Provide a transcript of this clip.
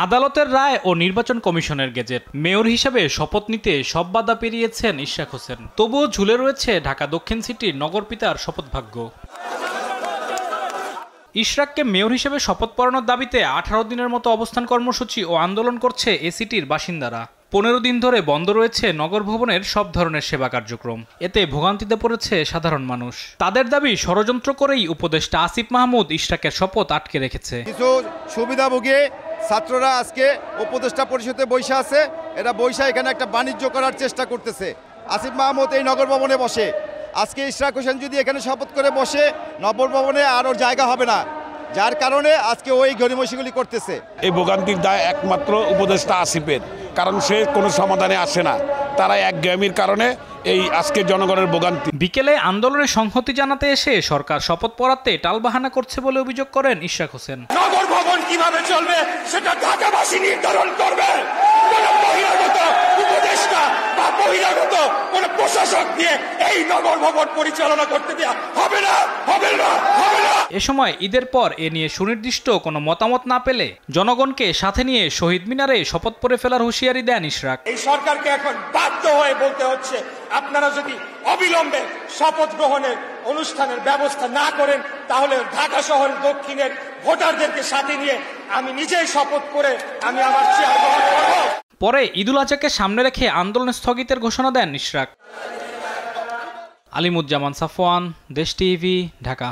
আদালতের রায় ও নির্বাচন কমিশনের গেজেট, মেয়র হিসেবে শপথ নিতে সব বাধা পেরিয়েছেন ইশরাক হোসেন। তবুও ঝুলে রয়েছে ঢাকা দক্ষিণ সিটির নগরপিতার শপথভাগ্য। ইশরাককে মেয়র হিসেবে শপথ পড়ানোর দাবিতে 18 দিনের মতো অবস্থান কর্মসূচি ও আন্দোলন করছে এ সিটির বাসিন্দারা। 15 দিন ধরে বন্ধ রয়েছে নগর ভবনের সব ধরনের সেবা কার্যক্রম। এতে ভোগান্তিতে পড়েছে সাধারণ মানুষ। তাদের দাবি, ষড়যন্ত্র করেই উপদেষ্টা আসিফ মাহমুদ ইশরাকের শপথ আটকে রেখেছে। কিছু সুবিধাভোগী ছাত্ররা আজকে উপদেষ্টা পরিষদে বৈশা আছে, এরা বৈশা এখানে একটা বাণিজ্য করার চেষ্টা করতেছে। আসিফ মাহমুদ এই নগর ভবনে বসে, আজকে ইশরাক হোসেন যদি এখানে শপথ করে বসে, নগর ভবনে আর ওর জায়গা হবে না, যার কারণে আজকে ওই গরিমসিগুলি করতেছে। এই ভোগান্তির দায় একমাত্র উপদেষ্টা আসিফের, কারণ সে কোনো সমাধানে আসে না। তারা একঘেয়েমির কারণে এই আজকে জনগণের ভোগান্তি। বিকেলে আন্দোলনে সংহতি জানাতে এসে সরকার শপথ পড়াতে টালবাহানা করছে বলে অভিযোগ করেন ইশরাক হোসেন। নগর ভবন কিভাবে চলবে সেটা ঢাকাবাসী নির্ধারণ করবে। কোন বহিরাগত উপদেষ্টা বা বহিরাগত কোন প্রশাসক দিয়ে এই নগর ভবন পরিচালনা করতে দেওয়া হবে না, হবে না, হবে না। এ সময় ঈদের পর এ নিয়ে সুনির্দিষ্ট কোনো মতামত না পেলে জনগণকে সাথে নিয়ে শহীদ মিনারে শপথ পড়ে ফেলার হুঁশিয়ারি দেন ইশরাক। এই সরকারকে এখন বাধ্য হয়ে বলতে হচ্ছে, আপনারা যদি অবিলম্বে শপথ গ্রহণের অনুষ্ঠানের ব্যবস্থা না করেন, তাহলে ঢাকা শহরের দক্ষিণের ভোটারদেরকে সাথে নিয়ে আমি নিজেই শপথ করে আমি আমার চেয়ার গ্রহণ করব। পরে ঈদুল আজহাকে সামনে রেখে আন্দোলন স্থগিতের ঘোষণা দেন ইশরাক। আলিমুজ্জামান সাফওয়ান, দেশ টিভি, ঢাকা।